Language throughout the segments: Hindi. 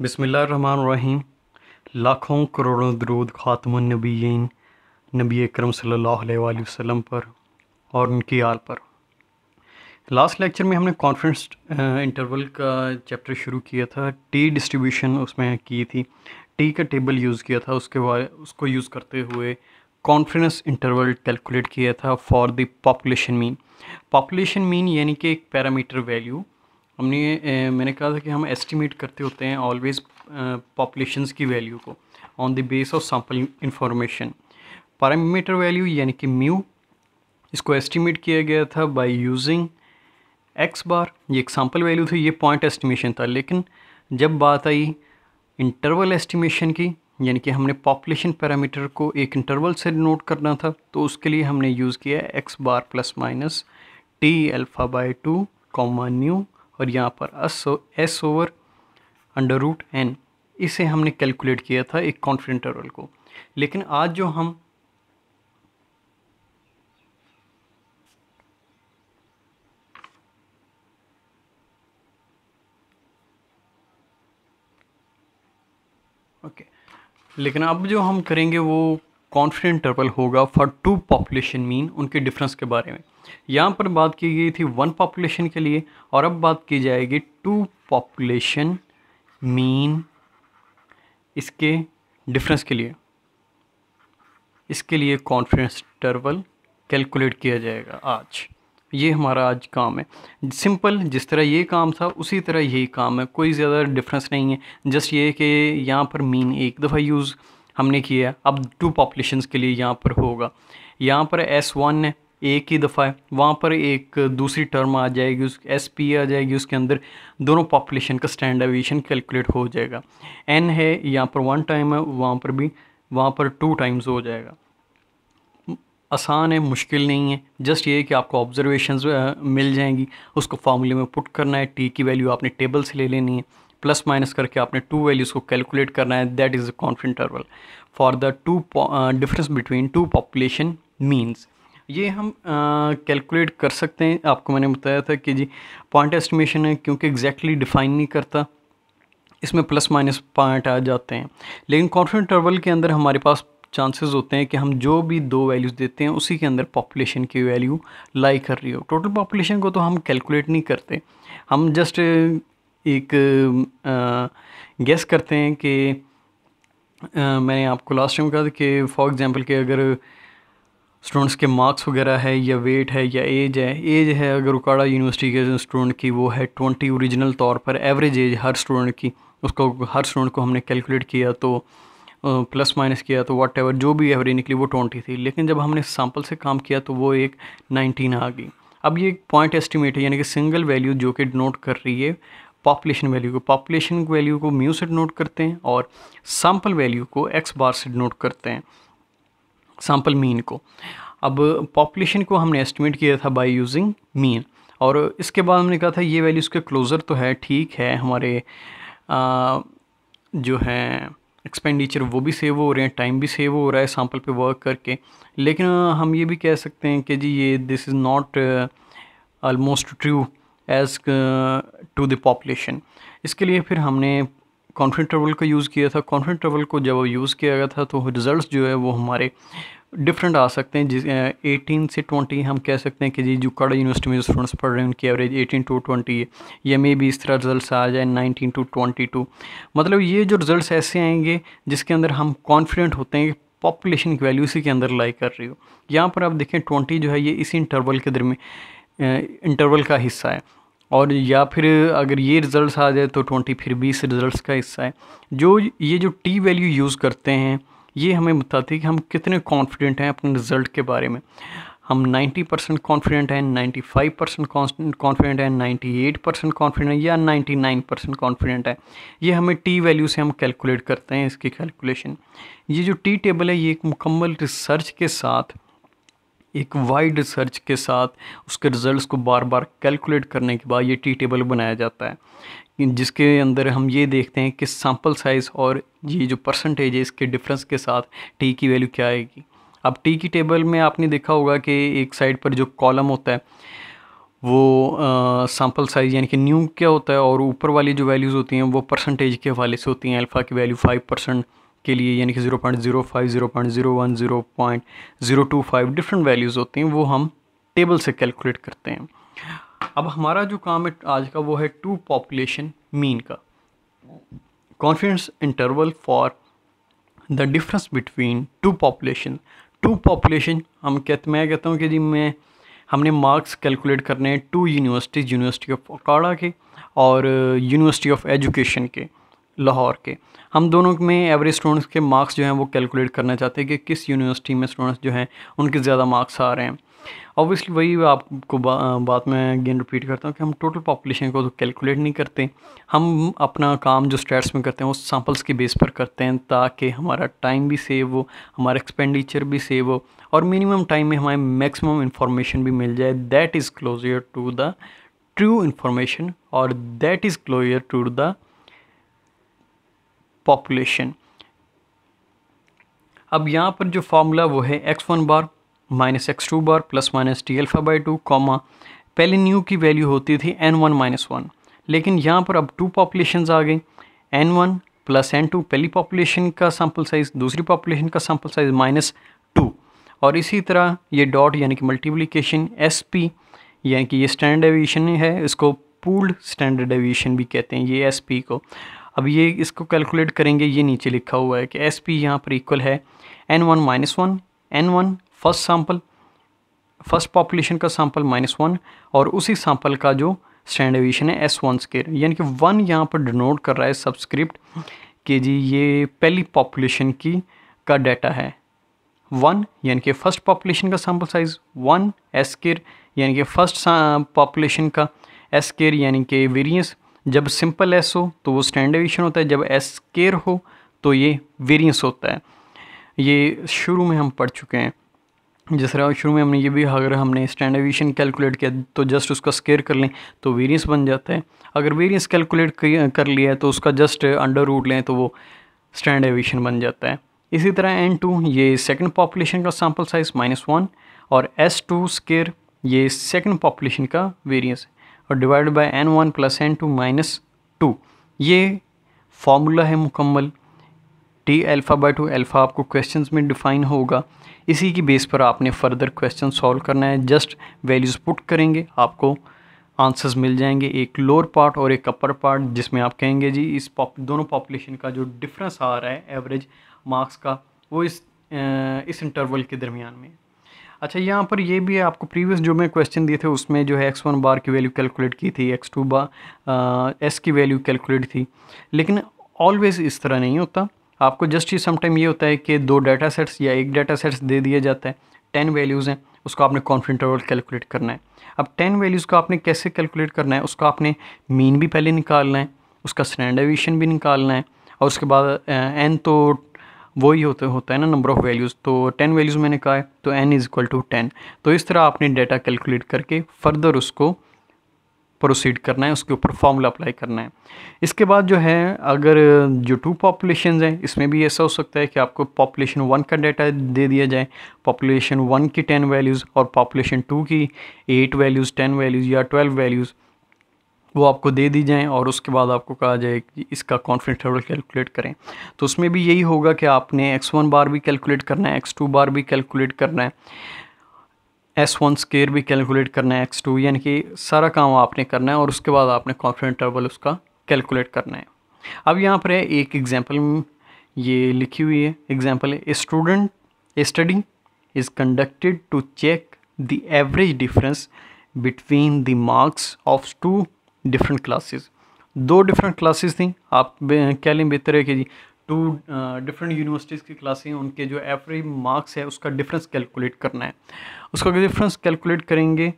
बिस्मिल्लाहिर्रहमानिर्रहीम। लाखों करोड़ों दरूद ख़ातमुन नबिय्यीन नबी अकरम सल्लल्लाहु अलैहि वसल्लम पर और उनकी आल पर। लास्ट लेक्चर में हमने कॉन्फिडेंस इंटरवल का चैप्टर शुरू किया था। टी डिस्ट्रीब्यूशन उसमें की थी, टी का टेबल यूज़ किया था, उसके बाद उसको यूज़ करते हुए कॉन्फिडेंस इंटरवल कैलकुलेट किया था for the population mean. Population mean यानी कि एक पैरामीटर वैल्यू मैंने कहा था कि हम एस्टिमेट करते होते हैं ऑलवेज़ पॉपुलेशंस की वैल्यू को on the base of sample information. Parameter value यानी कि म्यू, इसको एस्टिमेट किया गया था बाय यूजिंग एक्स बार। ये एक सैम्पल वैल्यू थी, ये पॉइंट एस्टिमेशन था। लेकिन जब बात आई इंटरवल एस्टिमेशन की, यानी कि हमने पॉपुलेशन पैरामीटर को एक इंटरवल से नोट करना था, तो उसके लिए हमने यूज़ किया X bar plus minus T alpha by 2 comma nu, और यहाँ पर S over under root N. इसे हमने कैलकुलेट किया था एक कॉन्फिडेंस इंटरवल को। लेकिन आज जो हम लेकिन अब जो हम करेंगे वो कॉन्फिडेंस इंटरवल होगा फॉर टू पॉपुलेशन मीन, उनके डिफरेंस के बारे में। यहाँ पर बात की गई थी वन पॉपुलेशन के लिए, और अब बात की जाएगी टू पॉपुलेशन मीन, इसके डिफरेंस के लिए। इसके लिए कॉन्फिडेंस इंटरवल कैलकुलेट किया जाएगा आज। ये हमारा आज काम है। सिंपल, जिस तरह ये काम था उसी तरह यही काम है, कोई ज़्यादा डिफरेंस नहीं है। जस्ट ये कि यहाँ पर मीन एक दफ़ा यूज़ हमने किया, अब टू पॉपुलेशंस के लिए यहाँ पर होगा। यहाँ पर S1 है, एक ही दफ़ा है, वहाँ पर एक दूसरी टर्म आ जाएगी, उस SP आ जाएगी, उसके अंदर दोनों पॉपुलेशन का स्टैंडर्ड डेविएशन कैलकुलेट हो जाएगा। N है, यहाँ पर 1 टाइम है, वहाँ पर 2 टाइम्स हो जाएगा। आसान है, मुश्किल नहीं है। जस्ट ये है कि आपको ऑब्जर्वेशंस मिल जाएंगी, उसको फार्मूले में पुट करना है। टी की वैल्यू आपने टेबल से ले लेनी है, प्लस माइनस करके आपने टू वैल्यूज़ को कैलकुलेट करना है। That is a confidence interval for the two difference between two population means. ये हम कैलकुलेट कर सकते हैं। आपको मैंने बताया था कि जी पॉइंट एस्टिमेशन है, क्योंकि एग्जैक्टली डिफाइन नहीं करता, इसमें प्लस माइनस पॉइंट आ जाते हैं। लेकिन कॉन्फिडेंस इंटरवल के अंदर हमारे पास चांसेस होते हैं कि हम जो भी दो वैल्यूज़ देते हैं उसी के अंदर पॉपुलेशन की वैल्यू लाई कर रही हो। टोटल पॉपुलेशन को तो हम कैलकुलेट नहीं करते, हम जस्ट एक गेस करते हैं कि मैंने आपको लास्ट टाइम कहा था कि फॉर एग्जांपल कि अगर स्टूडेंट्स के मार्क्स वगैरह है या वेट है या एज है, अगर उकाड़ा यूनिवर्सिटी के स्टूडेंट की वो है 20 ओरिजिनल तौर पर, एवरेज एज हर स्टूडेंट की, उसको हर स्टूडेंट को हमने कैलकुलेट किया तो प्लस माइनस किया तो वट एवर जो भी एवरेज निकली वो 20 थी। लेकिन जब हमने सैम्पल से काम किया तो वो एक 19 आ गई। अब ये पॉइंट एस्टिमेट है, यानी कि सिंगल वैल्यू जो कि डिनोट कर रही है पॉपुलेशन वैल्यू को। पॉपुलेशन वैल्यू को म्यू से डिनोट करते हैं और सैम्पल वैल्यू को एक्स बार से डिनोट करते हैं, सैम्पल मीन को। अब पॉपुलेशन को हमने एस्टिमेट किया था बाय यूजिंग मीन, और इसके बाद हमने कहा था ये वैल्यू इसके क्लोज़र तो है, ठीक है, हमारे जो है एक्सपेंडिचर वो भी सेव हो रहे हैं, टाइम भी सेव हो रहा है सैम्पल पे वर्क करके। लेकिन हम ये भी कह सकते हैं कि जी ये this is not almost true as to the population. इसके लिए फिर हमने कॉन्फिडेंस इंटरवल का यूज़ किया था। कॉन्फिडेंस इंटरवल को जब यूज़ किया गया था तो रिज़ल्ट्स जो है वो हमारे डिफरेंट आ सकते हैं। 18 से 20 हम कह सकते हैं कि जी जो कड़ा यूनिवर्सिटी में स्टूडेंट्स पढ़ रहे हैं उनकी एवरेज 18 to 20 है, या मे भी इस तरह रिजल्ट्स आ जाए 19 to 22। मतलब ये जो रिजल्ट्स ऐसे आएंगे जिसके अंदर हम कॉन्फिडेंट होते हैं कि पॉपुलेशन की वैल्यू इसी के अंदर लाई कर रही हो। यहाँ पर आप देखें 20 जो है ये इसी इंटरवल के इंटरवल का हिस्सा है, और या फिर अगर ये रिज़ल्ट्स आ जाए तो 20 फिर भी इस रिज़ल्ट्स का हिस्सा है। ये जो टी वैल्यू यूज़ करते हैं ये हमें बताती है कि हम कितने कॉन्फिडेंट हैं अपने रिज़ल्ट के बारे में। हम 90% कॉन्फिडेंट हैं, 95% कॉन्फिडेंट हैं, 98% कॉन्फिडेंट हैं, या 99% कॉन्फिडेंट है। ये हमें टी वैल्यू से हम कैलकुलेट करते हैं इसकी कैलकुलेशन। ये जो टी टेबल है ये एक मुकम्मल रिसर्च के साथ, एक वाइड रिसर्च के साथ उसके रिज़ल्ट्स को बार बार कैलकुलेट करने के बाद ये टी टेबल बनाया जाता है, जिसके अंदर हम ये देखते हैं कि सैम्पल साइज़ और ये जो परसेंटेज है इसके डिफरेंस के साथ टी की वैल्यू क्या आएगी। अब टी की टेबल में आपने देखा होगा कि एक साइड पर जो कॉलम होता है वो सैम्पल साइज़ यानी कि न्यू क्या होता है, और ऊपर वाली जो वैल्यूज़ होती हैं वो परसेंटेज के हवाले से होती हैं। अल्फ़ा की वैल्यू 5% के लिए यानी कि 0.05, 0.01, 0.025 डिफरेंट वैल्यूज़ होती हैं, वो हम टेबल से कैलकुलेट करते हैं। अब हमारा जो काम है आज का वो है टू पॉपुलेशन मीन का। Confidence interval for the difference between two population मैं कहता हूँ कि जी हमने मार्क्स कैलकुलेट करने हैं टू यूनिवर्सिटीज़, यूनिवर्सिटी ऑफ अकाड़ा के और यूनिवर्सिटी ऑफ एजुकेशन के लाहौर के। हम दोनों में एवरेज स्टूडेंट्स के मार्क्स जो हैं वो कैलकुलेट करना चाहते हैं कि किस यूनिवर्सिटी में स्टूडेंट्स जो हैं उनके ज़्यादा मार्क्स आ रहे हैं। ऑब्वियसली वही आपको बात मैं अगेन रिपीट करता हूँ कि हम टोटल पॉपुलेशन को तो कैलकुलेट नहीं करते। हम अपना काम जो स्टैट्स में करते हैं वो सैम्पल्स के बेस पर करते हैं, ताकि हमारा टाइम भी सेव हो, हमारा एक्सपेंडिचर भी सेव हो, और मिनिमम टाइम में हमें मैक्सिमम इंफॉर्मेशन भी मिल जाए। That is closer to the true information, और that is closer to the population. अब यहाँ पर जो फार्मूला वो है x1 bar minus x2 bar plus minus T alpha by 2 comma, पहले न्यू की वैल्यू होती थी n1 माइनस 1, लेकिन यहाँ पर अब टू पॉपुलेशंस आ गई, n1 प्लस n2, पहली पॉपुलेशन का सैम्पल साइज़, दूसरी पॉपुलेशन का सैम्पल साइज़ माइनस 2, और इसी तरह ये डॉट यानी कि मल्टीप्लिकेशन SP यानी कि ये स्टैंडर्ड डेविएशन है, इसको पूल्ड स्टैंडर्ड डेविएशन भी कहते हैं ये SP को। अब ये इसको कैलकुलेट करेंगे, ये नीचे लिखा हुआ है कि SP यहाँ पर इक्वल है n1 minus 1, n1 first population का सैम्पल माइनस 1, और उसी सैम्पल का जो स्टैंडर्ड डेविएशन है S1 स्क्वायर, यानी कि 1 यहाँ पर डिनोट कर रहा है सबस्क्रिप्ट कि जी ये पहली पॉपुलेशन की का डाटा है। 1 यानी कि फर्स्ट पॉपुलेशन का सैम्पल साइज़, 1 S स्क्वायर यानी कि फर्स्ट पॉपुलेशन का S स्क्वायर यानी कि वेरिएंस, जब सिंपल S हो तो वो स्टैंडर्ड डेविएशन होता है, जब S स्क्वायर हो तो ये वेरिएंस होता है। ये शुरू में हम पढ़ चुके हैं। जिस तरह शुरू में हमने ये भी, अगर हमने स्टैंडर्ड डेविएशन कैलकुलेट किया तो जस्ट उसका स्क्वायर कर लें तो वेरिएंस बन जाता है। अगर वेरिएंस कैलकुलेट कर लिया है तो उसका जस्ट अंडर रूट लें तो वो स्टैंडर्ड डेविएशन बन जाता है। इसी तरह n2 ये सेकंड पॉपुलेशन का सैम्पल साइज़ -1, और S2 स्क्वायर ये सेकंड पॉपुलेशन का वेरिएंस, और divide by n1 plus n2 -2। ये फार्मूला है मुकम्मल। टी अल्फ़ा बाई 2 अल्फ़ा आपको क्वेश्चंस में डिफ़ाइन होगा, इसी की बेस पर आपने फर्दर क्वेश्चन सॉल्व करना है। जस्ट वैल्यूज़ पुट करेंगे, आपको आंसर्स मिल जाएंगे, एक लोअर पार्ट और एक अपर पार्ट, जिसमें आप कहेंगे जी इस दोनों पॉपुलेशन का जो डिफरेंस आ रहा है एवरेज मार्क्स का, वो इस इंटरवल के दरमियान में। अच्छा, यहाँ पर ये भी है, आपको प्रीवियस जो मैं क्वेश्चन दिए थे उसमें जो है x1 बार की वैल्यू कैलकुलेट की थी, x2 बार S की वैल्यू कैलकुलेट थी, लेकिन ऑलवेज़ इस तरह नहीं होता। आपको जस्ट ही समटाइम ये होता है कि 2 डाटा सेट्स या एक डाटा सेट्स दे दिया जाता है, 10 वैल्यूज़ हैं, उसको आपने कॉन्फिडेंस इंटरवल कैलकुलेट करना है। अब 10 वैल्यूज़ को आपने कैसे कैलकुलेट करना है, उसका आपने मीन भी पहले निकालना है, उसका स्टैंडर्ड डेविएशन भी निकालना है, और उसके बाद n तो वही होता है ना नंबर ऑफ़ वैल्यूज़, तो 10 वैल्यूज़ मैंने कहा है तो n इज़ इक्वल टू 10। तो इस तरह आपने डाटा कैलकुलेट करके फर्दर उसको प्रोसीड करना है, उसके ऊपर फार्मूला अप्लाई करना है। इसके बाद जो है, अगर जो टू पॉपुलेशंस हैं इसमें भी ऐसा हो सकता है कि आपको पॉपुलेशन 1 का डाटा दे दिया जाए, पॉपुलेशन 1 की 10 वैल्यूज़ और पॉपुलेशन 2 की 8 वैल्यूज़, 10 वैल्यूज़ या 12 वैल्यूज़ वो आपको दे दी जाएँ, और उसके बाद आपको कहा जाए कि इसका कॉन्फिडेंस इंटरवल कैलकुलेट करें। तो उसमें भी यही होगा कि आपने x1 बार भी कैलकुलेट करना है, x2 बार भी कैलकुलेट करना है, S1 स्क्वायर भी कैलकुलेट करना है, x2, यानी कि सारा काम आपने करना है, और उसके बाद आपने कॉन्फिडेंस इंटरवल उसका कैलकुलेट करना है। अब यहाँ पर है एक एग्जांपल ये लिखी हुई है, एग्जांपल है, a study is conducted to check the average difference between the marks of 2 different classes. 2 different classes थी, आप क्या लें बेहतर है कि जी 2 डिफरेंट यूनिवर्सिटीज़ की क्लासें हैं, उनके जो एवरेज मार्क्स है उसका डिफरेंस कैलकुलेट करना है। उसका डिफरेंस कैलकुलेट करेंगे,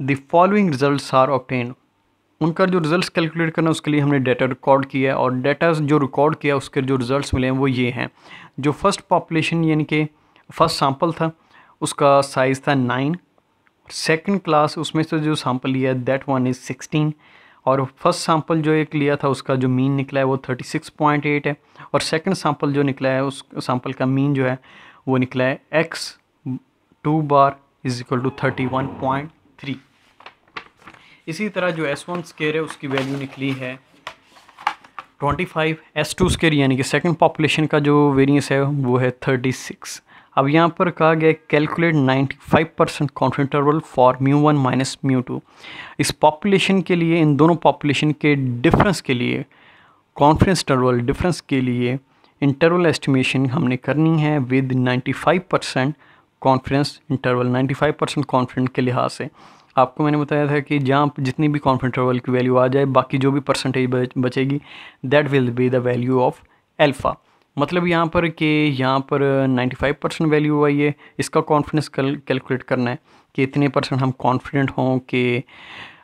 the following results are obtained. उनका जो रिजल्ट्स कैलकुलेट करना है उसके लिए हमने डाटा रिकॉर्ड किया है, और डाटा जो रिकॉर्ड किया उसके जो रिजल्ट्स मिले हैं वो ये हैं। जो फर्स्ट पॉपुलेशन यानी कि फर्स्ट सैम्पल था उसका साइज़ था 9, सेकंड क्लास उसमें से जो सैम्पल लिया है दैट वन इज़ 16, और फर्स्ट सैम्पल जो एक लिया था उसका जो मीन निकला है वो 36.8 है, और सेकंड सैम्पल जो निकला है उस सैम्पल का मीन जो है वो निकला है x2 bar is equal to 31.3। इसी तरह जो S1 स्केयर है उसकी वैल्यू निकली है 25। S2 स्केयर यानी कि सेकंड पॉपुलेशन का जो वेरिएंस है वो है 36। अब यहाँ पर कहा गया calculate 95% confidence interval for μ1 minus μ2। इस पॉपुलेशन के लिए, इन दोनों पॉपुलेशन के डिफरेंस के लिए, कॉन्फिडेंस इंटरवल डिफरेंस के लिए इंटरवल एस्टिमेशन हमने करनी है विद 95% कॉन्फिडेंस इंटरवल। 95% कॉन्फिडेंस के लिहाज से आपको मैंने बताया था कि जहाँ जितनी भी कॉन्फिडेंस इंटरवल की वैल्यू आ जाए, बाकी जो भी परसेंटेज बचेगी that will be the value of alpha. मतलब यहाँ पर कि यहाँ पर 95% वैल्यू आई है, इसका कॉन्फिडेंस कैलकुलेट करना है कि इतने परसेंट हम कॉन्फिडेंट हों कि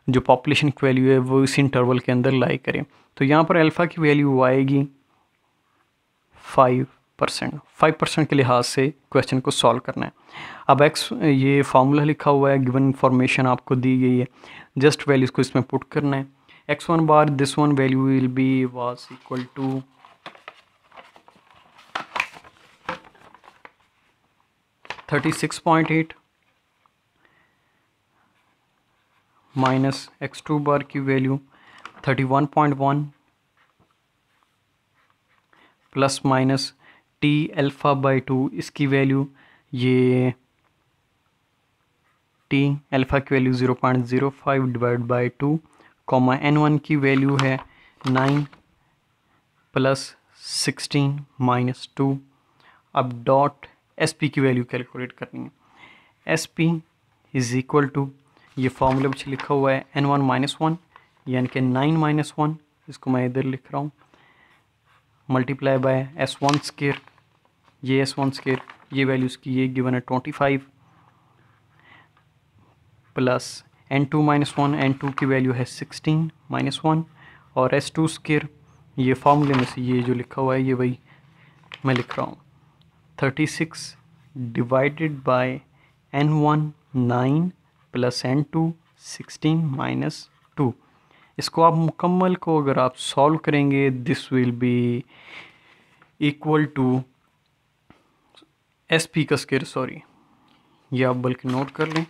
जो पॉपुलेशन की वैल्यू है वो इस इंटरवल के अंदर लाई करें। तो यहाँ पर अल्फ़ा की वैल्यू आएगी 5%। 5% के लिहाज से क्वेश्चन को सॉल्व करना है। अब एक्स ये फार्मूला लिखा हुआ है, गिवन इंफॉर्मेशन आपको दी गई है, जस्ट वैल्यूज़ को इसमें पुट करना है। x1 bar this one value will be was equal to 36.8 minus x2 bar की value 31.1 plus minus T alpha by 2, इसकी वैल्यू ये टी अल्फ़ा की value 0.05 divide by 2 comma n1 की वैल्यू है 9 प्लस 16 माइनस 2। अब डॉट एस पी की वैल्यू कैलकुलेट करनी है। S P is equal to, ये फॉर्मूला पीछे लिखा हुआ है n1 माइनस 1 यानी कि 9 माइनस 1, इसको मैं इधर लिख रहा हूँ, मल्टीप्लाई बाय S1 स्केयर, ये S1 स्केयर, ये वैल्यूज़ की ये गिवन है 25 प्लस n2 माइनस 1, n2 की वैल्यू है 16 माइनस 1, और S2 स्केयर ये फार्मूले में से ये जो लिखा हुआ है ये वही मैं लिख रहा हूँ 36 divided by n1 9 plus n2 16 minus 2। इसको आप मुकम्मल को अगर आप सॉल्व करेंगे this will be equal to S P का स्केयर, सॉरी ये आप बल्कि नोट कर लें,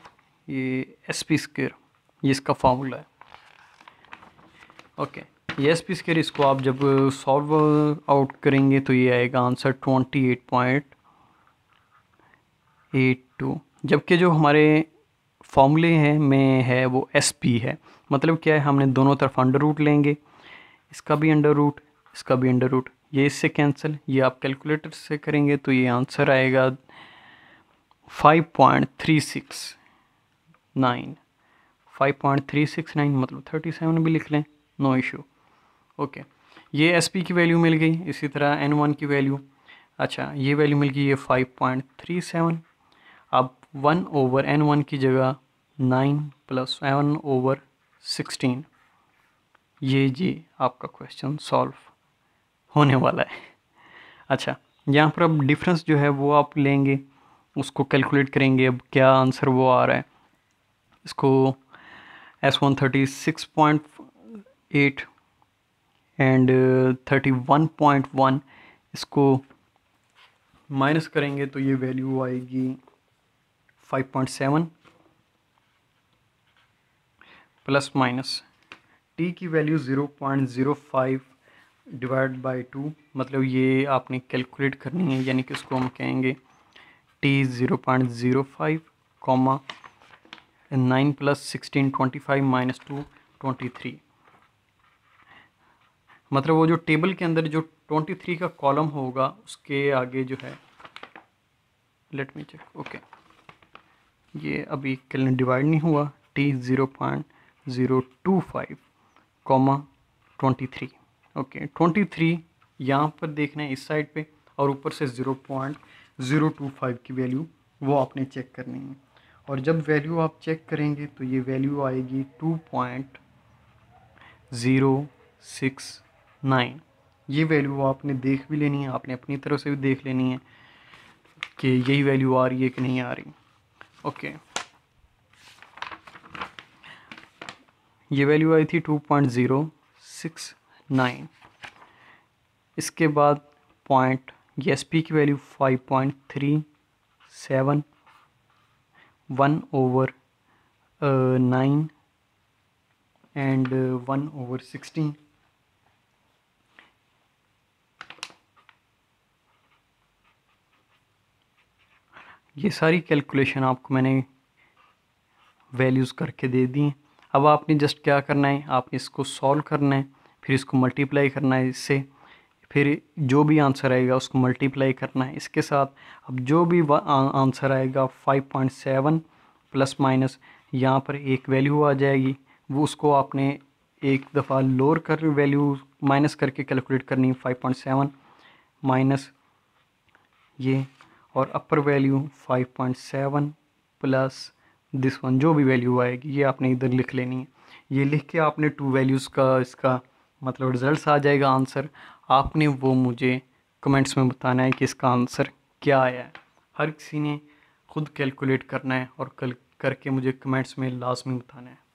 ये एस पी स्केयर ये इसका फार्मूला है। ओके, ये एस पी स्केयर इसको आप जब सॉल्व आउट करेंगे तो ये आएगा आंसर 28.82, जबकि जो हमारे फॉर्मूले हैं में है वो एस पी है। मतलब क्या है, हमने दोनों तरफ अंडर रूट लेंगे, इसका भी अंडर रूट, इसका भी अंडर रूट, ये इससे कैंसिल, ये आप कैलकुलेटर से करेंगे तो ये आंसर आएगा 5.369। 5.369 मतलब 37 भी लिख लें, नो इशू। ओके, ये एस पी की वैल्यू मिल गई। इसी तरह n1 की वैल्यू, अच्छा ये वैल्यू मिल गई, ये 5.37। अब 1/n1 की जगह 9 प्लस 1/16, ये जी आपका क्वेश्चन सॉल्व होने वाला है। अच्छा, यहाँ पर अब डिफरेंस जो है वो आप लेंगे, उसको कैलकुलेट करेंगे, अब क्या आंसर वो आ रहा है। इसको S1 36.8 एंड 31.1 इसको माइनस करेंगे तो ये वैल्यू आएगी 5.7 प्लस माइनस टी की वैल्यू 0.05 डिवाइड बाई 2, मतलब ये आपने कैलकुलेट करनी है, यानी कि इसको हम कहेंगे टी 0.05 कॉमा 9 प्लस 16 25 माइनस 2 23। मतलब वो जो टेबल के अंदर जो 23 का कॉलम होगा उसके आगे जो है, लेट मी चेक, ओके ये अभी कैलेंडर डिवाइड नहीं हुआ, टी 0.025 कॉमा 23। ओके 23 यहाँ पर देखना है इस साइड पे, और ऊपर से 0.025 की वैल्यू वो आपने चेक करनी है। और जब वैल्यू आप चेक करेंगे तो ये वैल्यू आएगी 2.069। ये वैल्यू आपने देख भी लेनी है, आपने अपनी तरफ से भी देख लेनी है कि यही वैल्यू आ रही है कि नहीं आ रही। ओके, ये वैल्यू आई थी 2.069। इसके बाद पॉइंट, ये एस पी की वैल्यू 5.37, 1/9 एंड 1/16। ये सारी कैलकुलेशन आपको मैंने वैल्यूज़ करके दे दी हैं। अब आपने जस्ट क्या करना है, आपने इसको सॉल्व करना है, फिर इसको मल्टीप्लाई करना है इससे, फिर जो भी आंसर आएगा उसको मल्टीप्लाई करना है इसके साथ। अब जो भी आंसर आएगा 5.7 प्लस माइनस यहाँ पर एक वैल्यू आ जाएगी, वो उसको आपने एक दफ़ा लोअर कर वैल्यू माइनस करके कैलकुलेट करनी है 5.7 माइनस ये, और अपर वैल्यू 5.7 प्लस दिस वन, जो भी वैल्यू आएगी ये आपने इधर लिख लेनी है। ये लिख के आपने टू वैल्यूज़ का इसका मतलब रिज़ल्ट आ जाएगा आंसर। आपने वो मुझे कमेंट्स में बताना है कि इसका आंसर क्या आया है। हर किसी ने खुद कैलकुलेट करना है और कल करके मुझे कमेंट्स में लाजमी बताना है।